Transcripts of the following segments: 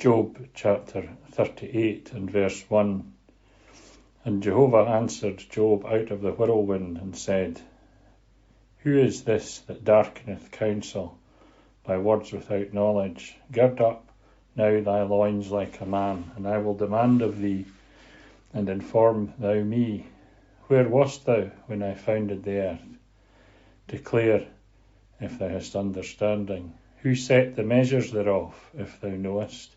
Job chapter 38 and verse 1. And Jehovah answered Job out of the whirlwind and said, Who is this that darkeneth counsel by words without knowledge? Gird up now thy loins like a man, and I will demand of thee, and inform thou me. Where wast thou when I founded the earth? Declare, if thou hast understanding. Who set the measures thereof, if thou knowest?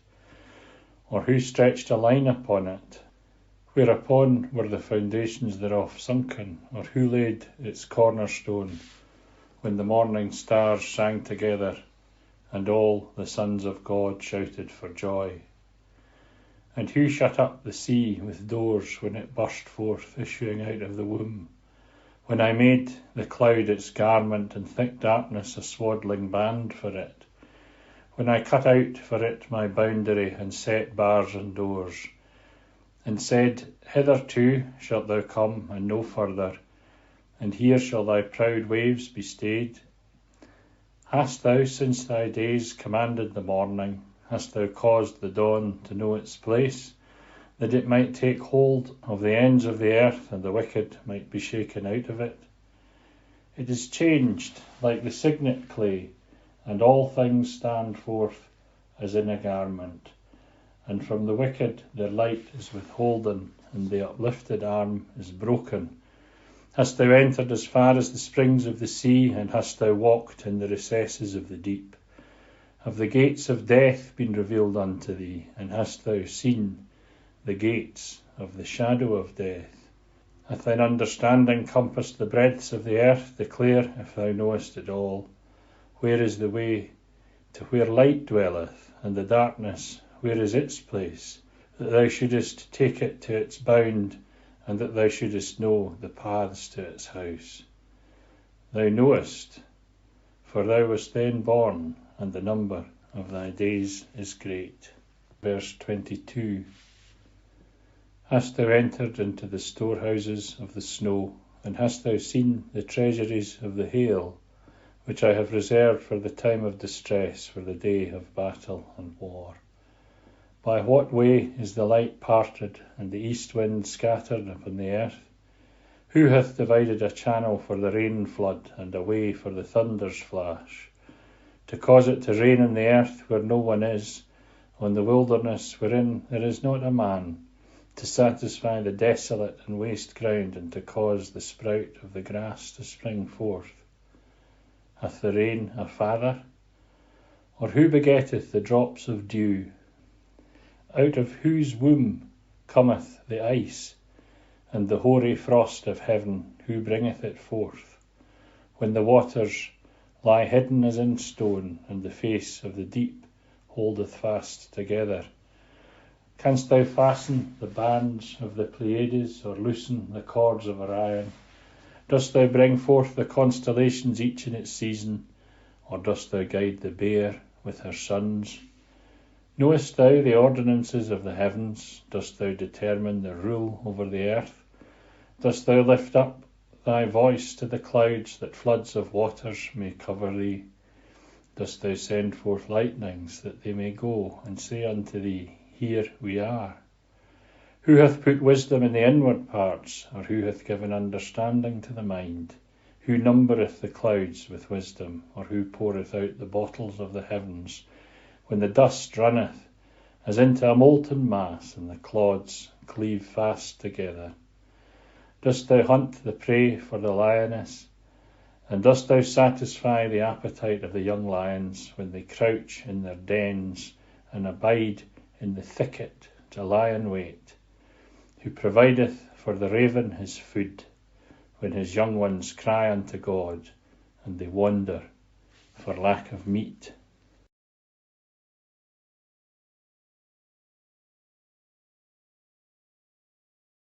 Or who stretched a line upon it? Whereupon were the foundations thereof sunken? Or who laid its cornerstone, when the morning stars sang together, and all the sons of God shouted for joy? And who shut up the sea with doors when it burst forth, issuing out of the womb? When I made the cloud its garment, and thick darkness a swaddling band for it? When I cut out for it my boundary, and set bars and doors, and said, Hitherto shalt thou come, and no further, and here shall thy proud waves be stayed? Hast thou since thy days commanded the morning? Hast thou caused the dawn to know its place, that it might take hold of the ends of the earth, and the wicked might be shaken out of it? It is changed like the signet clay, and all things stand forth as in a garment. And from the wicked their light is withholden, and the uplifted arm is broken. Hast thou entered as far as the springs of the sea, and hast thou walked in the recesses of the deep? Have the gates of death been revealed unto thee, and hast thou seen the gates of the shadow of death? Hath thine understanding compassed the breadths of the earth? Declare, if thou knowest it all. Where is the way to where light dwelleth, and the darkness, where is its place? That thou shouldest take it to its bound, and that thou shouldest know the paths to its house. Thou knowest, for thou wast then born, and the number of thy days is great. Verse 22. Hast thou entered into the storehouses of the snow, and hast thou seen the treasuries of the hail, which I have reserved for the time of distress, for the day of battle and war? By what way is the light parted, and the east wind scattered upon the earth? Who hath divided a channel for the rain flood, and a way for the thunder's flash, to cause it to rain on the earth where no one is, on the wilderness wherein there is not a man, to satisfy the desolate and waste ground, and to cause the sprout of the grass to spring forth? Hath the rain a father? Or who begetteth the drops of dew? Out of whose womb cometh the ice, and the hoary frost of heaven? Who bringeth it forth? When the waters lie hidden as in stone, and the face of the deep holdeth fast together. Canst thou fasten the bands of the Pleiades, or loosen the cords of Orion? Dost thou bring forth the constellations each in its season, or dost thou guide the Bear with her sons? Knowest thou the ordinances of the heavens? Dost thou determine the rule over the earth? Dost thou lift up thy voice to the clouds, that floods of waters may cover thee? Dost thou send forth lightnings, that they may go and say unto thee, Here we are? Who hath put wisdom in the inward parts, or who hath given understanding to the mind? Who numbereth the clouds with wisdom, or who poureth out the bottles of the heavens, when the dust runneth as into a molten mass, and the clods cleave fast together? Dost thou hunt the prey for the lioness, and dost thou satisfy the appetite of the young lions, when they crouch in their dens, and abide in the thicket to lie in wait? Who provideth for the raven his food, when his young ones cry unto God, and they wander for lack of meat?